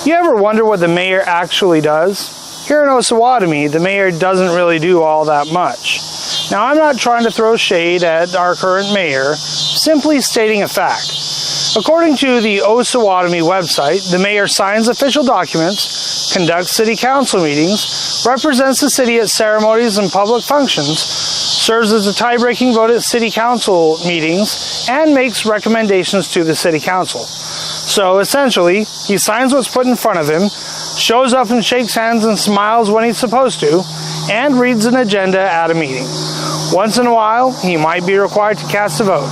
You ever wonder what the mayor actually does? Here in Osawatomie, the mayor doesn't really do all that much. Now, I'm not trying to throw shade at our current mayor, simply stating a fact. According to the Osawatomie website, the mayor signs official documents, conducts city council meetings, represents the city at ceremonies and public functions, serves as a tie-breaking vote at city council meetings, and makes recommendations to the city council. So essentially, he signs what's put in front of him, shows up and shakes hands and smiles when he's supposed to, and reads an agenda at a meeting. Once in a while, he might be required to cast a vote.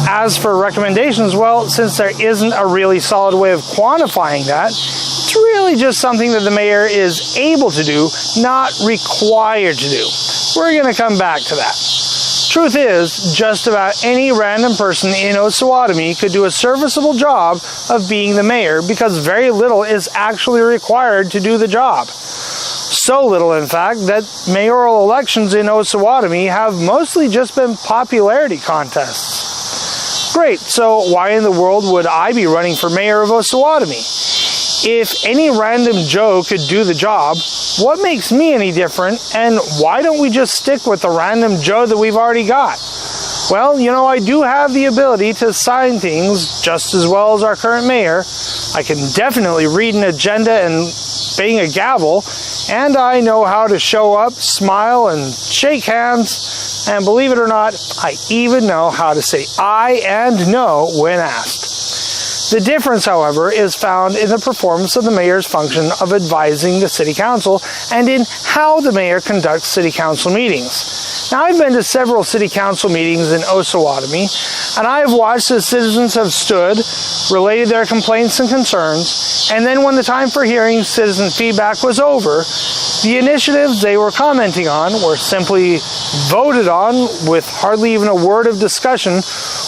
As for recommendations, well, since there isn't a really solid way of quantifying that, it's really just something that the mayor is able to do, not required to do. We're going to come back to that. Truth is, just about any random person in Osawatomie could do a serviceable job of being the mayor because very little is actually required to do the job. So little, in fact, that mayoral elections in Osawatomie have mostly just been popularity contests. Great, so why in the world would I be running for mayor of Osawatomie? If any random Joe could do the job, what makes me any different, and why don't we just stick with the random Joe that we've already got? Well, you know, I do have the ability to sign things just as well as our current mayor. I can definitely read an agenda and bang a gavel, and I know how to show up, smile, and shake hands, and believe it or not, I even know how to say aye and no when asked. The difference, however, is found in the performance of the mayor's function of advising the city council and in how the mayor conducts city council meetings. Now, I've been to several city council meetings in Osawatomie, and I have watched as citizens have stood, related their complaints and concerns, and then when the time for hearing citizen feedback was over, the initiatives they were commenting on were simply voted on with hardly even a word of discussion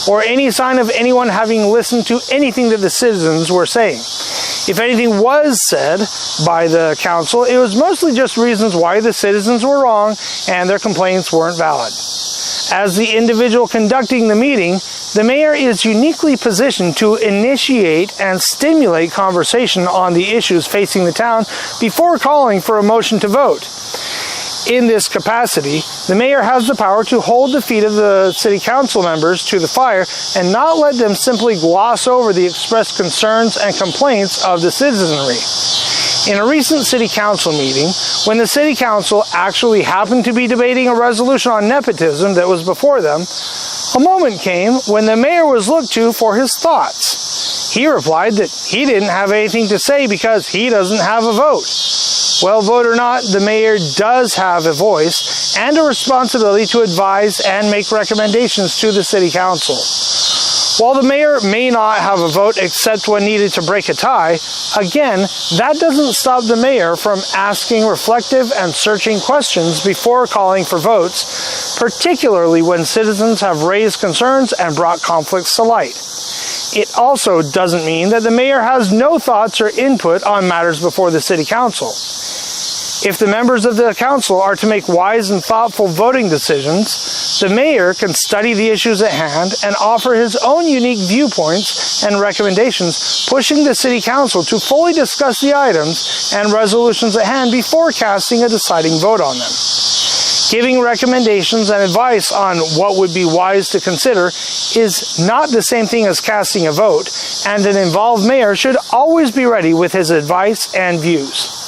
or any sign of anyone having listened to anything that the citizens were saying. If anything was said by the council, it was mostly just reasons why the citizens were wrong and their complaints weren't valid. As the individual conducting the meeting, the mayor is uniquely positioned to initiate and stimulate conversation on the issues facing the town before calling for a motion to vote. In this capacity, the mayor has the power to hold the feet of the city council members to the fire and not let them simply gloss over the expressed concerns and complaints of the citizenry. In a recent city council meeting, when the city council actually happened to be debating a resolution on nepotism that was before them, a moment came when the mayor was looked to for his thoughts. He replied that he didn't have anything to say because he doesn't have a vote. Well, vote or not, the mayor does have a voice and a responsibility to advise and make recommendations to the city council. While the mayor may not have a vote except when needed to break a tie, again, that doesn't stop the mayor from asking reflective and searching questions before calling for votes, particularly when citizens have raised concerns and brought conflicts to light. It also doesn't mean that the mayor has no thoughts or input on matters before the city council. If the members of the council are to make wise and thoughtful voting decisions, the mayor can study the issues at hand and offer his own unique viewpoints and recommendations, pushing the city council to fully discuss the items and resolutions at hand before casting a deciding vote on them. Giving recommendations and advice on what would be wise to consider is not the same thing as casting a vote, and an involved mayor should always be ready with his advice and views.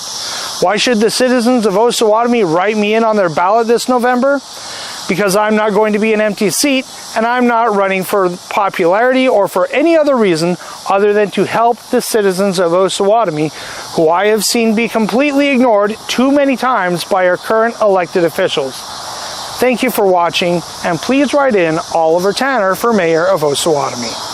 Why should the citizens of Osawatomie write me in on their ballot this November? Because I'm not going to be an empty seat, and I'm not running for popularity or for any other reason other than to help the citizens of Osawatomie, who I have seen be completely ignored too many times by our current elected officials. Thank you for watching, and please write in Oliver Tanner for Mayor of Osawatomie.